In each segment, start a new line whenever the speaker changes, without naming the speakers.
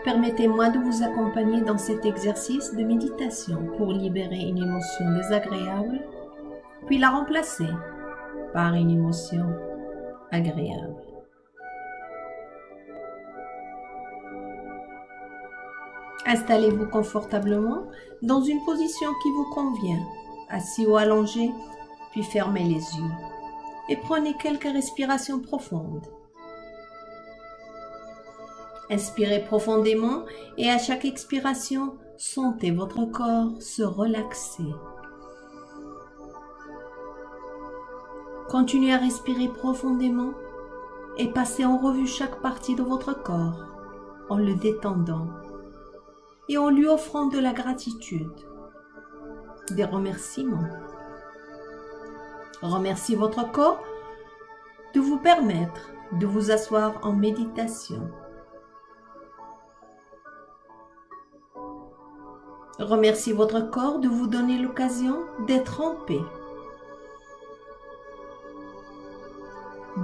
Permettez-moi de vous accompagner dans cet exercice de méditation pour libérer une émotion désagréable, puis la remplacer par une émotion agréable. Installez-vous confortablement dans une position qui vous convient, assis ou allongé, puis fermez les yeux et prenez quelques respirations profondes. Inspirez profondément et à chaque expiration, sentez votre corps se relaxer. Continuez à respirer profondément et passez en revue chaque partie de votre corps en le détendant et en lui offrant de la gratitude, des remerciements. Remerciez votre corps de vous permettre de vous asseoir en méditation. Remerciez votre corps de vous donner l'occasion d'être en paix.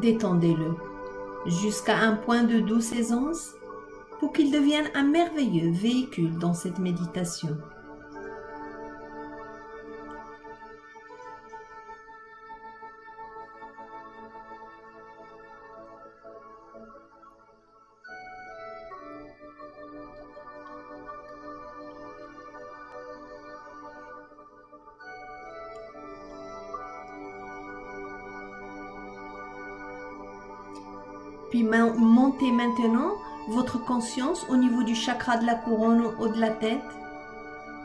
Détendez-le jusqu'à un point de douce aisance pour qu'il devienne un merveilleux véhicule dans cette méditation. Puis montez maintenant votre conscience au niveau du chakra de la couronne au haut de la tête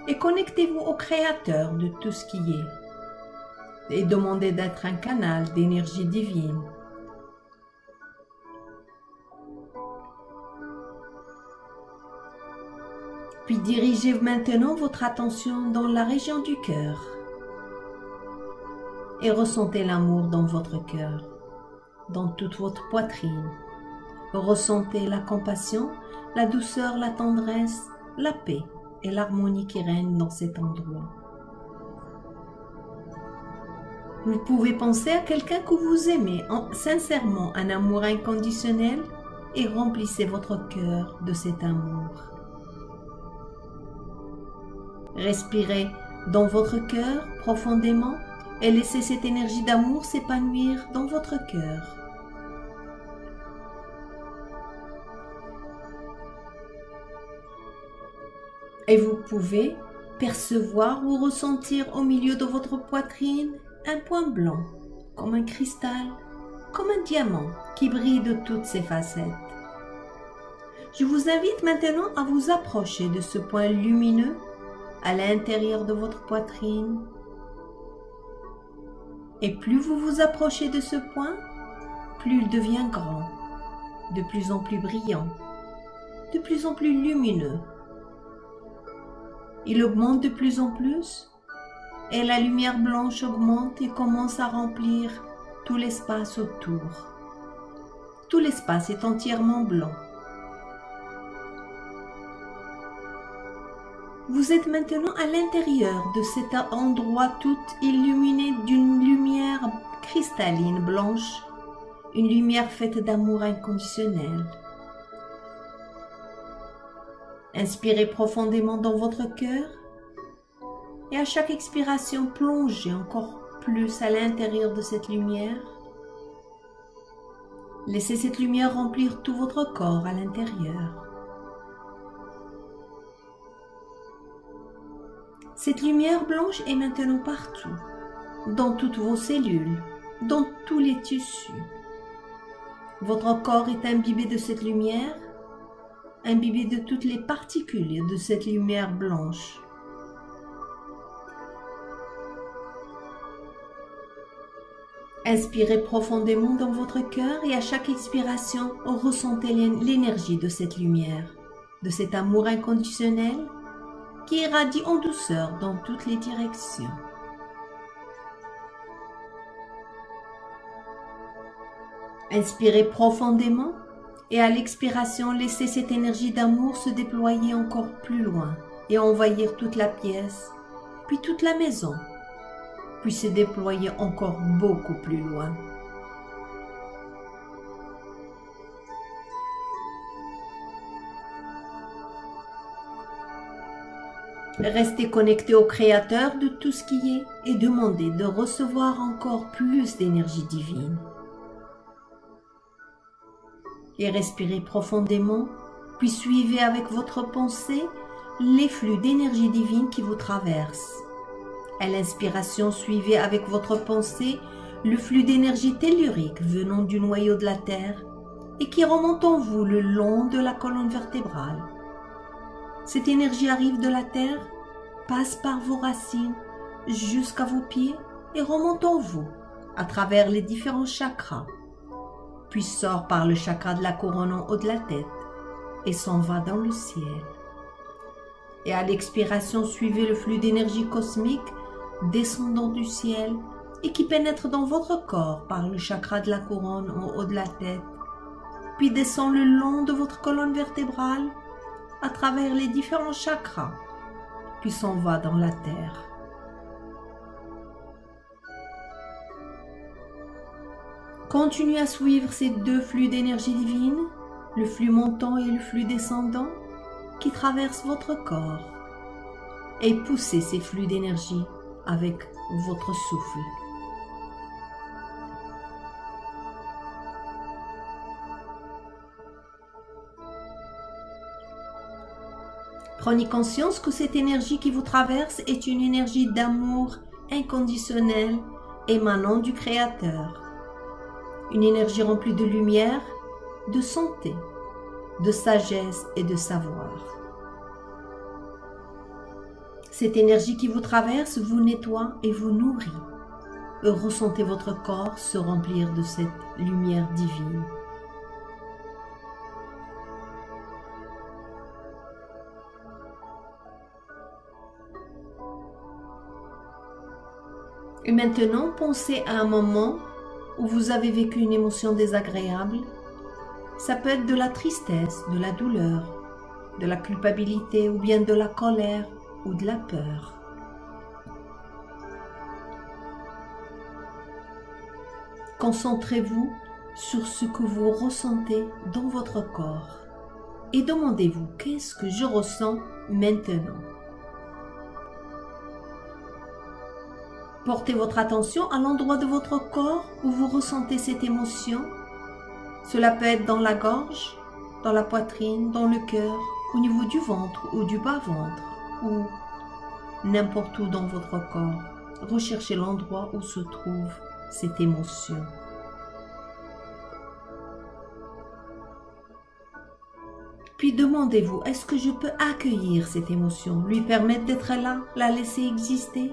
et connectez-vous au créateur de tout ce qui est et demandez d'être un canal d'énergie divine. Puis dirigez maintenant votre attention dans la région du cœur et ressentez l'amour dans votre cœur, dans toute votre poitrine. Ressentez la compassion, la douceur, la tendresse, la paix et l'harmonie qui règnent dans cet endroit. Vous pouvez penser à quelqu'un que vous aimez sincèrement, un amour inconditionnel, et remplissez votre cœur de cet amour. Respirez dans votre cœur profondément et laissez cette énergie d'amour s'épanouir dans votre cœur. Et vous pouvez percevoir ou ressentir au milieu de votre poitrine un point blanc, comme un cristal, comme un diamant qui brille de toutes ses facettes. Je vous invite maintenant à vous approcher de ce point lumineux à l'intérieur de votre poitrine. Et plus vous vous approchez de ce point, plus il devient grand, de plus en plus brillant, de plus en plus lumineux. Il augmente de plus en plus et la lumière blanche augmente et commence à remplir tout l'espace autour. Tout l'espace est entièrement blanc. Vous êtes maintenant à l'intérieur de cet endroit tout illuminé d'une lumière cristalline blanche, une lumière faite d'amour inconditionnel. Inspirez profondément dans votre cœur et à chaque expiration, plongez encore plus à l'intérieur de cette lumière. Laissez cette lumière remplir tout votre corps à l'intérieur. Cette lumière blanche est maintenant partout, dans toutes vos cellules, dans tous les tissus. Votre corps est imbibé de cette lumière, imbibé de toutes les particules de cette lumière blanche. Inspirez profondément dans votre cœur et à chaque expiration, ressentez l'énergie de cette lumière, de cet amour inconditionnel qui irradie en douceur dans toutes les directions. Inspirez profondément et à l'expiration, laissez cette énergie d'amour se déployer encore plus loin et envahir toute la pièce, puis toute la maison, puis se déployer encore beaucoup plus loin. Restez connecté au Créateur de tout ce qui est et demandez de recevoir encore plus d'énergie divine. Et respirez profondément, puis suivez avec votre pensée les flux d'énergie divine qui vous traversent. À l'inspiration, suivez avec votre pensée le flux d'énergie tellurique venant du noyau de la Terre et qui remonte en vous le long de la colonne vertébrale. Cette énergie arrive de la Terre, passe par vos racines jusqu'à vos pieds et remonte en vous à travers les différents chakras, puis sort par le chakra de la couronne en haut de la tête et s'en va dans le ciel. Et à l'expiration, suivez le flux d'énergie cosmique descendant du ciel et qui pénètre dans votre corps par le chakra de la couronne en haut de la tête, puis descend le long de votre colonne vertébrale à travers les différents chakras, puis s'en va dans la terre. Continuez à suivre ces deux flux d'énergie divine, le flux montant et le flux descendant, qui traversent votre corps, et poussez ces flux d'énergie avec votre souffle. Prenez conscience que cette énergie qui vous traverse est une énergie d'amour inconditionnel émanant du Créateur. Une énergie remplie de lumière, de santé, de sagesse et de savoir. Cette énergie qui vous traverse vous nettoie et vous nourrit. Ressentez votre corps se remplir de cette lumière divine. Et maintenant, pensez à un moment où vous avez vécu une émotion désagréable. Ça peut être de la tristesse, de la douleur, de la culpabilité ou bien de la colère ou de la peur. Concentrez-vous sur ce que vous ressentez dans votre corps et demandez-vous qu'est-ce que je ressens maintenant. Portez votre attention à l'endroit de votre corps où vous ressentez cette émotion. Cela peut être dans la gorge, dans la poitrine, dans le cœur, au niveau du ventre ou du bas-ventre, ou n'importe où dans votre corps. Recherchez l'endroit où se trouve cette émotion. Puis demandez-vous, est-ce que je peux accueillir cette émotion, lui permettre d'être là, la laisser exister?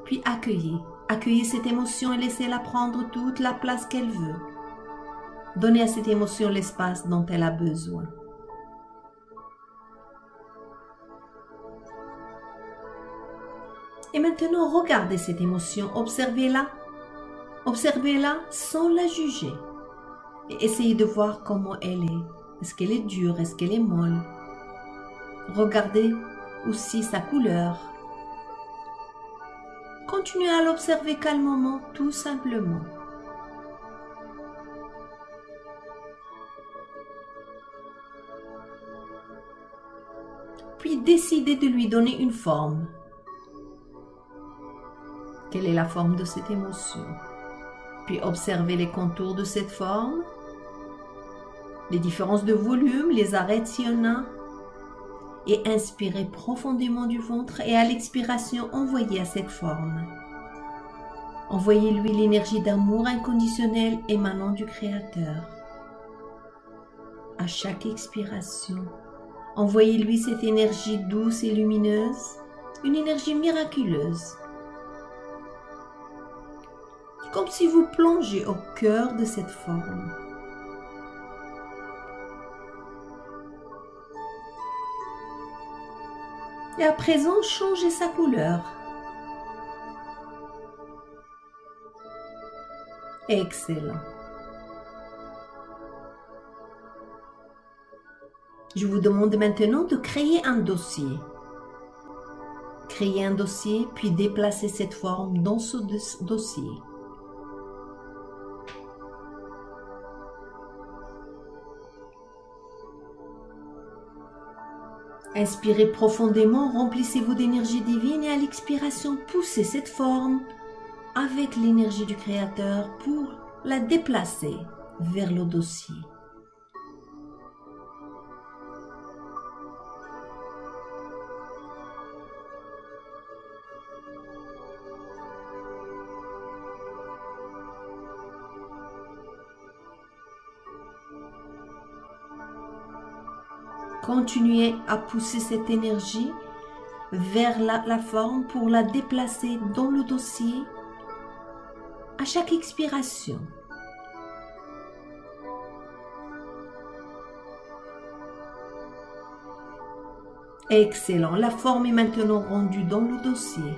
Puis accueillez cette émotion et laissez-la prendre toute la place qu'elle veut. Donnez à cette émotion l'espace dont elle a besoin. Et maintenant, regardez cette émotion, observez-la. Observez-la sans la juger. Et essayez de voir comment elle est. Est-ce qu'elle est dure? Est-ce qu'elle est molle? Regardez aussi sa couleur. Continuez à l'observer calmement, tout simplement. Puis décidez de lui donner une forme. Quelle est la forme de cette émotion? Puis observez les contours de cette forme, les différences de volume, les arrêts s'il y en a. Et inspirez profondément du ventre et à l'expiration, envoyez à cette forme. Envoyez-lui l'énergie d'amour inconditionnel émanant du Créateur. À chaque expiration, envoyez-lui cette énergie douce et lumineuse, une énergie miraculeuse. Comme si vous plongez au cœur de cette forme. Et à présent, changez sa couleur. Excellent. Je vous demande maintenant de créer un dossier. Créez un dossier, puis déplacez cette forme dans ce dossier. Inspirez profondément, remplissez-vous d'énergie divine et à l'expiration, poussez cette forme avec l'énergie du Créateur pour la déplacer vers le dossier. Continuez à pousser cette énergie vers la forme pour la déplacer dans le dossier à chaque expiration. Excellent. La forme est maintenant rendue dans le dossier.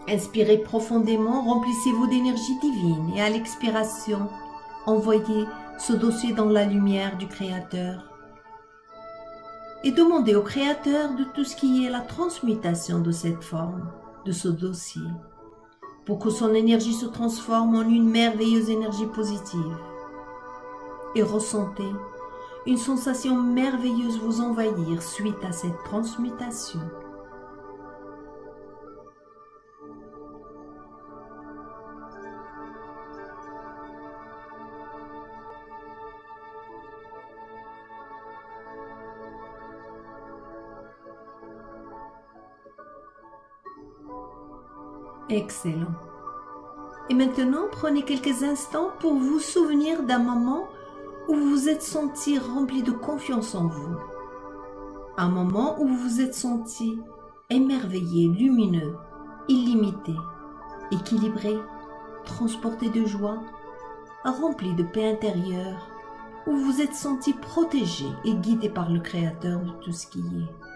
Inspirez profondément, remplissez-vous d'énergie divine et à l'expiration, envoyez ce dossier dans la lumière du Créateur et demandez au Créateur de tout ce qui est la transmutation de cette forme, de ce dossier, pour que son énergie se transforme en une merveilleuse énergie positive. Et ressentez une sensation merveilleuse vous envahir suite à cette transmutation. Excellent. Et maintenant, prenez quelques instants pour vous souvenir d'un moment où vous vous êtes senti rempli de confiance en vous. Un moment où vous vous êtes senti émerveillé, lumineux, illimité, équilibré, transporté de joie, rempli de paix intérieure, où vous vous êtes senti protégé et guidé par le Créateur de tout ce qui est.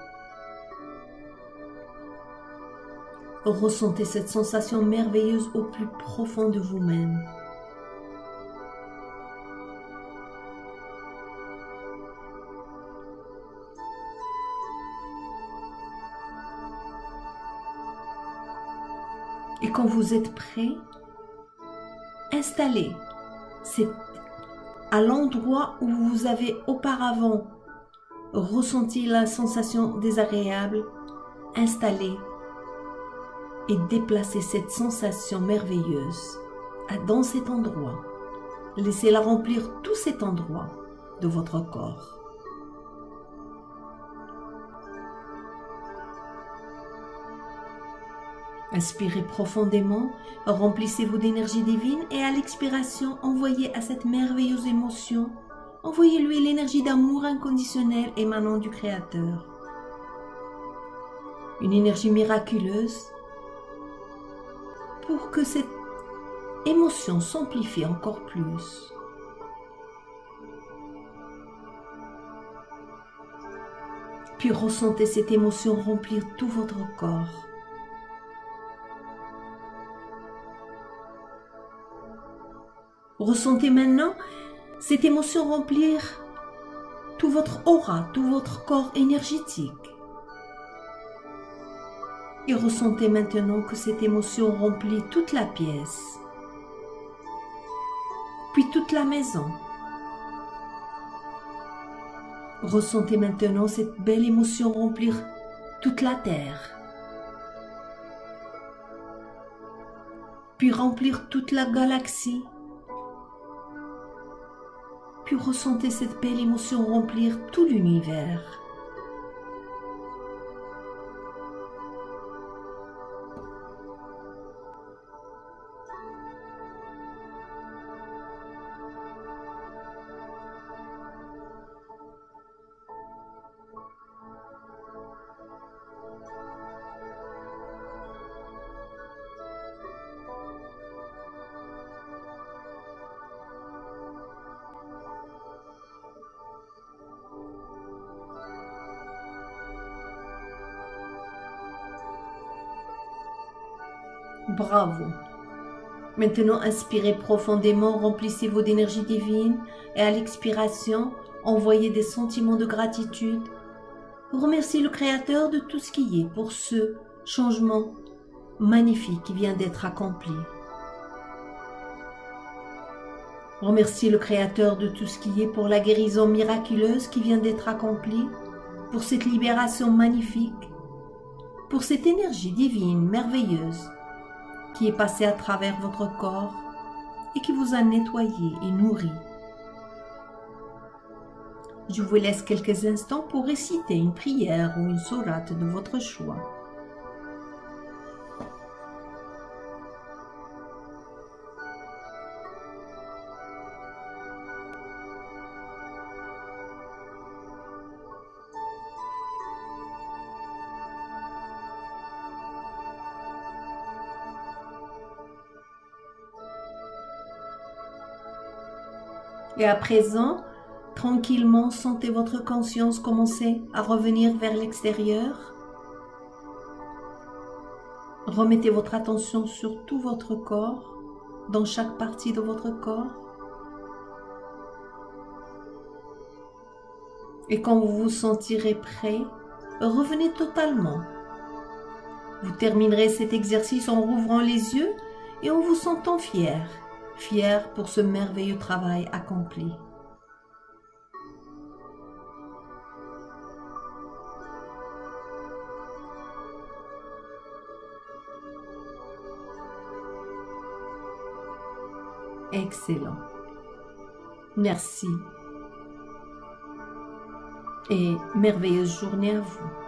Ressentez cette sensation merveilleuse au plus profond de vous-même. Et quand vous êtes prêt, installez à l'endroit où vous avez auparavant ressenti la sensation désagréable, installez et déplacez cette sensation merveilleuse dans cet endroit. Laissez-la remplir tout cet endroit de votre corps. Inspirez profondément, remplissez-vous d'énergie divine et à l'expiration, envoyez à cette merveilleuse émotion, envoyez-lui l'énergie d'amour inconditionnel émanant du Créateur. Une énergie miraculeuse pour que cette émotion s'amplifie encore plus. Puis ressentez cette émotion remplir tout votre corps. Ressentez maintenant cette émotion remplir tout votre aura, tout votre corps énergétique. Et ressentez maintenant que cette émotion remplit toute la pièce, puis toute la maison. Ressentez maintenant cette belle émotion remplir toute la terre, puis remplir toute la galaxie. Puis ressentez cette belle émotion remplir tout l'univers. Bravo. Maintenant, inspirez profondément, remplissez-vous d'énergie divine et à l'expiration, envoyez des sentiments de gratitude. Remerciez le Créateur de tout ce qui est pour ce changement magnifique qui vient d'être accompli. Remerciez le Créateur de tout ce qui est pour la guérison miraculeuse qui vient d'être accomplie, pour cette libération magnifique, pour cette énergie divine merveilleuse qui est passée à travers votre corps et qui vous a nettoyé et nourri. Je vous laisse quelques instants pour réciter une prière ou une sourate de votre choix. Et à présent, tranquillement, sentez votre conscience commencer à revenir vers l'extérieur. Remettez votre attention sur tout votre corps, dans chaque partie de votre corps. Et quand vous vous sentirez prêt, revenez totalement. Vous terminerez cet exercice en rouvrant les yeux et en vous sentant fier pour ce merveilleux travail accompli. Excellent. Merci. Et merveilleuse journée à vous.